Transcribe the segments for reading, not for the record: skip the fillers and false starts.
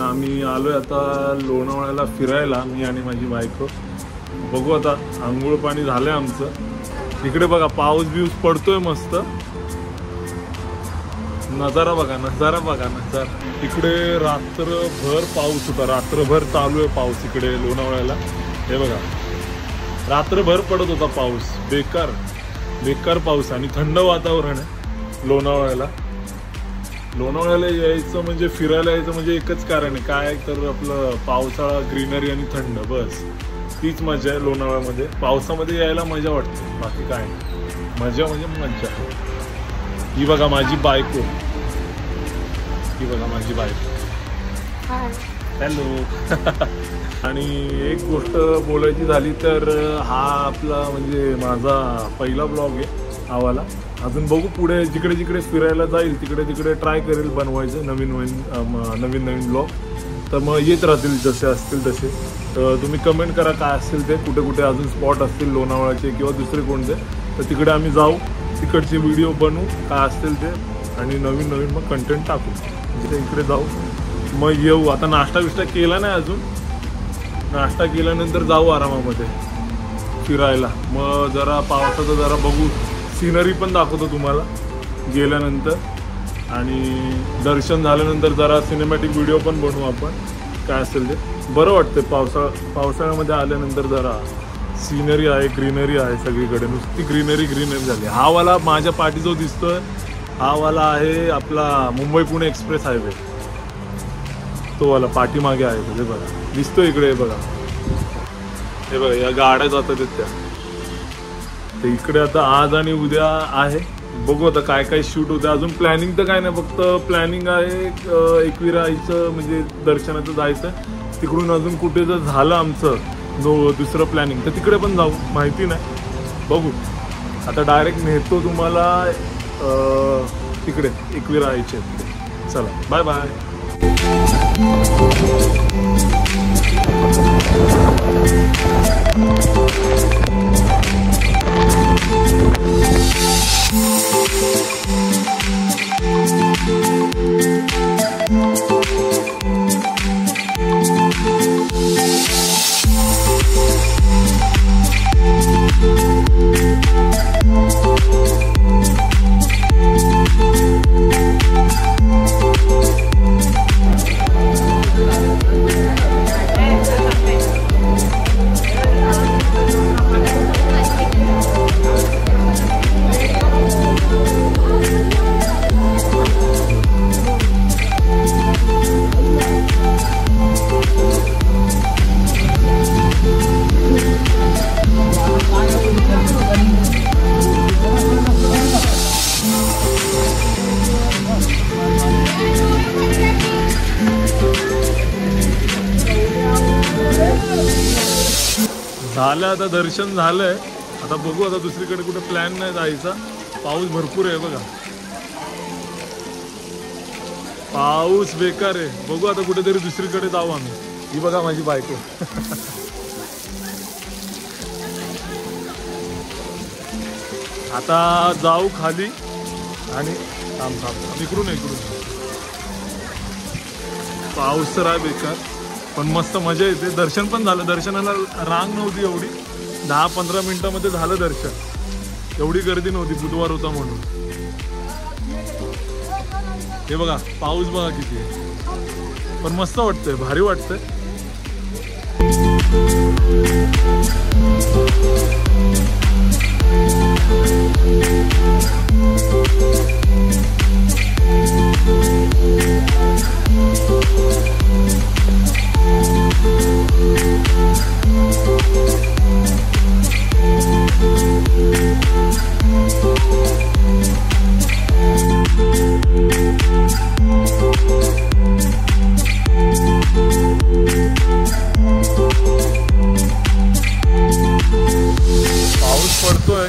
आम्ही आलोय आता लोणावळ्याला फिरायला, मी आणि माझी बायको. बघू आता, आंघोळ पाणी झालंय आमचं. इकडे बघा पाऊस बिऊस पडतोय मस्त. नजारा बघा, नजारा बघा, नजारा. इकडे रात्रभर पाऊस होता, रात्रभर चालू आहे पाऊस इकडे लोणावळ्याला. हे बघा, रात्रभर पडत होता पाऊस. बेकार बेकार पाऊस आणि थंड वातावरण आहे लोणावळ्याला. लोणावळ्याला यायचं म्हणजे, फिरायला यायचं म्हणजे एकच कारण आहे, काय तर आपलं पावसाळा, ग्रीनरी आणि थंड. बस तीच मजा आहे लोणावळ्यामध्ये. पावसामध्ये यायला मजा वाटते, बाकी काय मजा म्हणजे मजा. ही बघा माझी बायको, ही बघा माझी बायको. हॅलो. आणि एक गोष्ट बोलायची झाली तर हा आपला म्हणजे माझा पहिला ब्लॉग आहे आवाला. अजून बघू पुढे जिकडे जिकडे फिरायला जाईल तिकडे तिकडे ट्राय करेल बनवायचं नवीन नवीन ब्लॉग. तर मग येत राहतील जसे असतील तसे. तर तुम्ही कमेंट करा काय असतील ते, कुठे कुठे अजून स्पॉट असतील लोणावळ्याचे किंवा दुसरे कोणते, तर तिकडे आम्ही जाऊ, तिकडचे व्हिडिओ बनवू काय असतील ते, आणि नवीन नवीन मग कंटेंट टाकू. जिथे इकडे जाऊ मग येऊ. आता नाश्ता बिष्टा केला नाही अजून, नाश्ता केल्यानंतर जाऊ आरामामध्ये फिरायला. मग जरा पावसाचं जरा बघू, सिनरी पण दाखवतो तुम्हाला गेल्यानंतर. आणि दर्शन झाल्यानंतर जरा सिनेमॅटिक व्हिडिओ पण बनवू आपण, काय असेल ते. बरं वाटतं पावसाळ्यामध्ये आल्यानंतर. जरा सिनरी आहे, ग्रीनरी आहे सगळीकडे, नुसती ग्रीनरी झाली. हा वाला माझ्या पाठी जो दिसतोय हा वाला आहे आपला मुंबई पुणे एक्सप्रेस हायवे. तो वाला पाठीमागे आहे, म्हणजे बघा दिसतो इकडे. बघा हे बघा, या गाड्या जातात त्या. तर इकडे आता आज आणि उद्या आहे, बघू आता काय काय शूट होतं. अजून प्लॅनिंग तर काय नाही, फक्त प्लॅनिंग आहे एकविराईचं म्हणजे दर्शनाचं जायचं. तिकडून अजून कुठे जर झालं आमचं दुसरं प्लॅनिंग तर तिकडे पण जाऊ, माहिती नाही, बघू. आता डायरेक्ट नेतो तुम्हाला तिकडे एकविराईचे. चला बाय बाय. झालं आता दर्शन झालंय. आता बघू, आता दुसरीकडे कुठे प्लॅन नाही जायचा. पाऊस भरपूर आहे बघा, पाऊस बेकार आहे. बघू आता कुठेतरी दुसरीकडे जाऊ आम्ही. ही बघा माझी बायको. आता जाऊ खाली आणि इकडून पाऊस तर आहे बेकार, पण मस्त मजा येते. दर्शन पण झालं, दर्शनाला रांग नव्हती एवढी, 10-15 मिनिटामध्ये झालं दर्शन. एवढी गर्दी नव्हती, बुधवार होता म्हणून. हे बघा पाऊस बघा किती आहे, पण मस्त वाटतंय, भारी वाटतंय.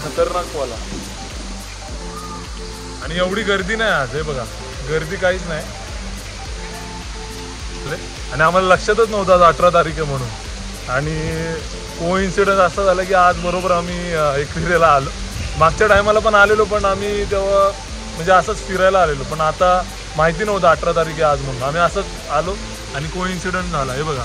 खतरनाक वाला. आणि एवढी गर्दी नाही आज, हे बघा गर्दी काहीच नाही. आणि आम्हाला लक्षातच नव्हतं आज 18 तारीख आहे म्हणून. आणि कोइन्सिडन्स असा झाला की आज बरोबर आम्ही एकविरेला आलो. मागच्या टायमाला पण आलेलो, पण आम्ही तेव्हा म्हणजे असंच फिरायला आलेलो, पण आता माहिती नव्हतं 18 तारीख आहे आज म्हणून. आम्ही असंच आलो आणि कोइन्सिडन्स झाला हे बघा.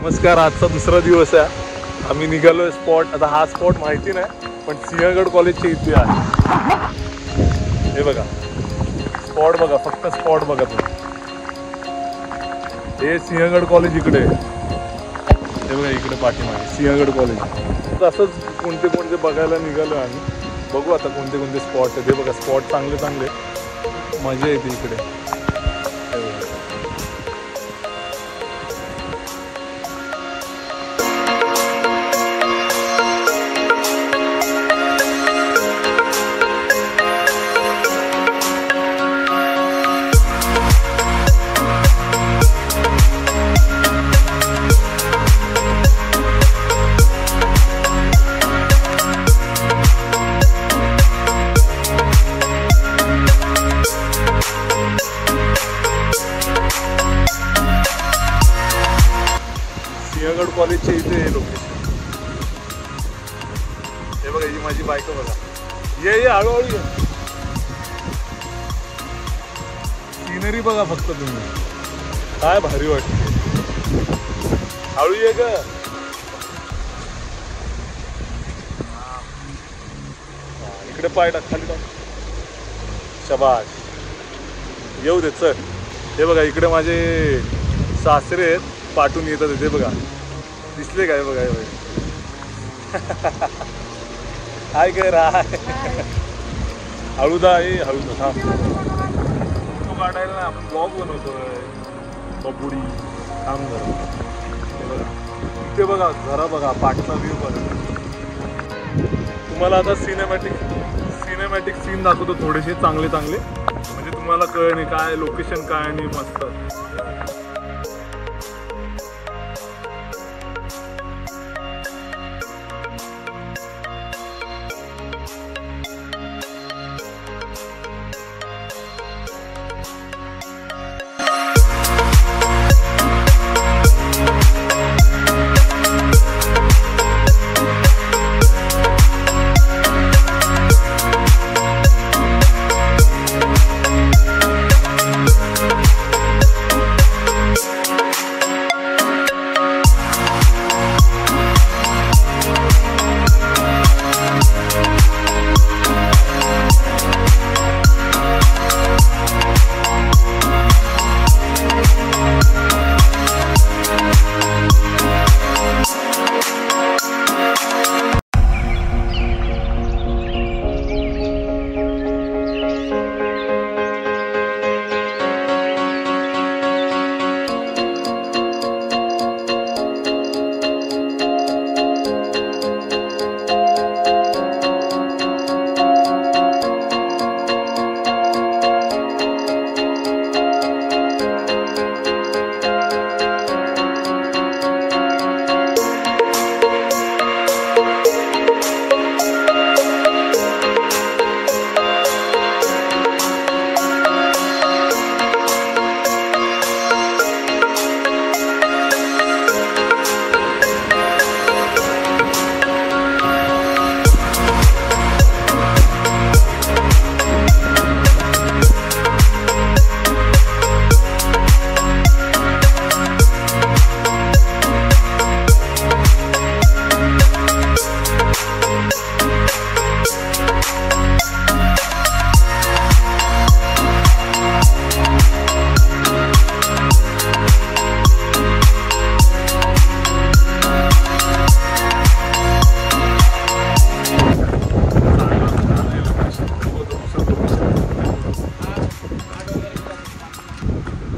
नमस्कार. आजचा दुसरा दिवस आहे. आम्ही निघालोय स्पॉट. आता हा स्पॉट माहिती नाही पण सिंहगड कॉलेजच्या इथे आहे. हे बघा स्पॉट बघा, फक्त स्पॉट बघा तुम्ही. हे सिंहगड कॉलेज इकडे आहे. हे बघा इकडे पाठीमागे सिंहगड कॉलेज. असंच कोणते कोणते बघायला निघालो आम्ही. बघू आता कोणते कोणते स्पॉट आहेत. हे बघा स्पॉट चांगले चांगले, मजा येते इकडे. सिंहगड कॉलेजच्या इथे हे लोकेशन. हे बघा ही माझी बायको बघा. ये हळूहळू ये. सिनरी बघा फक्त तुम्ही, काय भारी वाटते. हळू ये ग. इकडे पाय टाक, खाली टाक. शबाश. येऊ दे चल. हे बघा इकडे माझे सासरे आहेत, पाठवून येतात ते बघा. दिसले काय बघा. हाय काय राय. हळूदा ये हळूदा. थांब फोटो काढायला ना, आपण ब्लॉग बनवतोय. बबुडी थांब जरा. हे बघा इथे बघा जरा बघा पाठचा व्ह्यू बघा. तुम्हाला आता सिनेमॅटिक सीन दाखवतो थोडेसे चांगले चांगले, म्हणजे तुम्हाला कळणे काय लोकेशन काय आणि मस्त.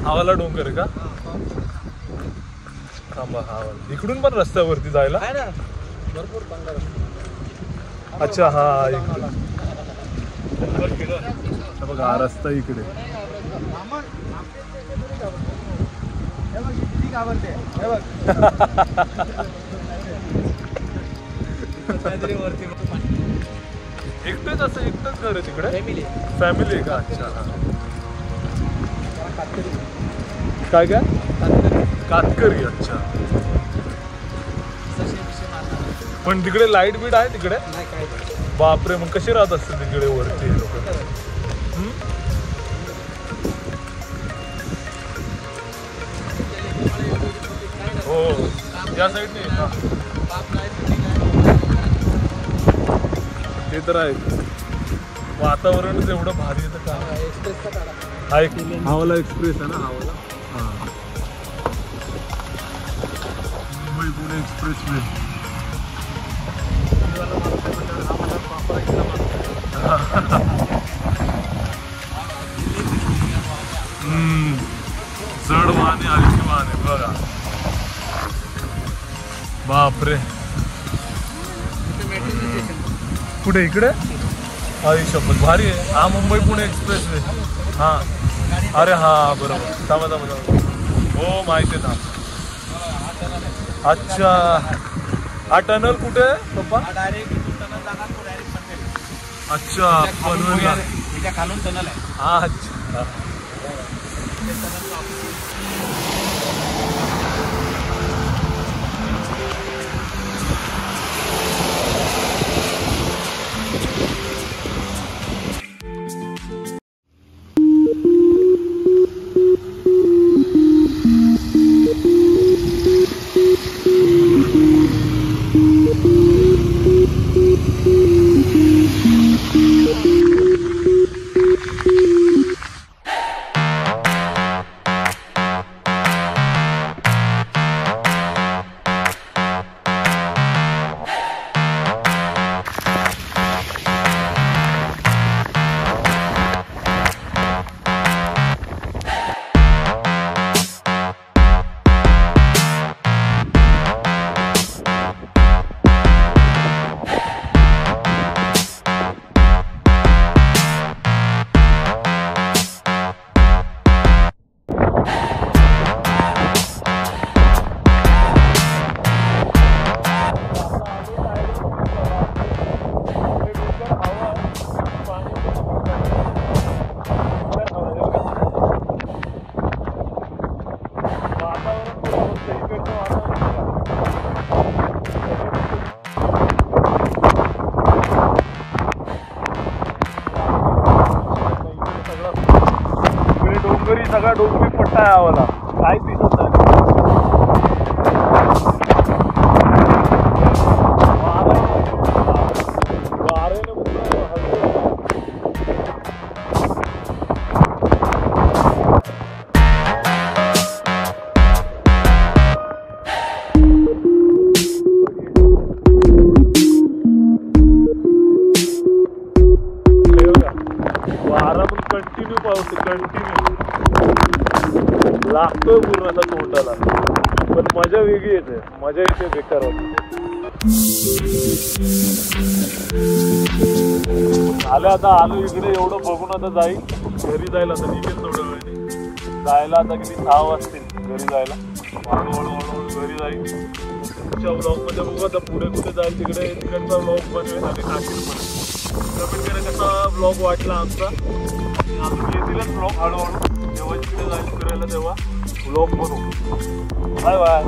हा वाला डोंगर आहे का? थांबा हा इकडून पण रस्त्यावरती जायला आहे ना भरपूर चांगला रस्ता. अच्छा हा इकडे बघा हा रस्ता इकडे एकटेच असं एकटंच घर आहे तिकडे फॅमिली आहे का अच्छा काय काय कातकरी अच्छा पण तिकडे लाईट बीट आहे तिकडे बापरे मग कसे राहत असतील तिकडे वरती लोक हो या साईडने ते तर आहे वातावरणच एवढं भारी येतं का हा एक हावला एक्सप्रेस आहे ना हावला हा मुंबई पुणे एक्सप्रेस वे जड वाहने हलकी वाहने बघा बापरे कुठे इकडे आई शपथ भारी आहे हा मुंबई पुणे एक्सप्रेस वे हा अरे हा बरोबर थांबा थांबा थांबा हो माहिती आहे ना अच्छा हा टनल कुठे आहे पप्पा अच्छा पनवेलला खालून टनल आहे हा अच्छा सगळा डोंगरी पट्टा आहे आम्हाला काय दिसत नाही वारा पण कंटिन्यू पाऊस कंटिन्यू लागतोय पूर्ण असा तोंडाला पण मजा वेगळी येते मजा येते बेकार होती आता आलो इकडे एवढं बघून आता जाईल घरी जायला आता निघेल थोड्या वेळाने जायला आता किती 6 वाजतील घरी जायला हळूहळू घरी जाईल पुढच्या ब्लॉग मध्ये बघू आता पुढे कुठे जाईल तिकडचा ब्लॉग बनवेल आणि टाकेल पण कमेंट करा कसा ब्लॉग वाटला आमचा अजून येतीलच ब्लॉग हळूहळू जेव्हा तिकडे जाईल फिरायला तेव्हा ब्लॉग बनवू बाय बाय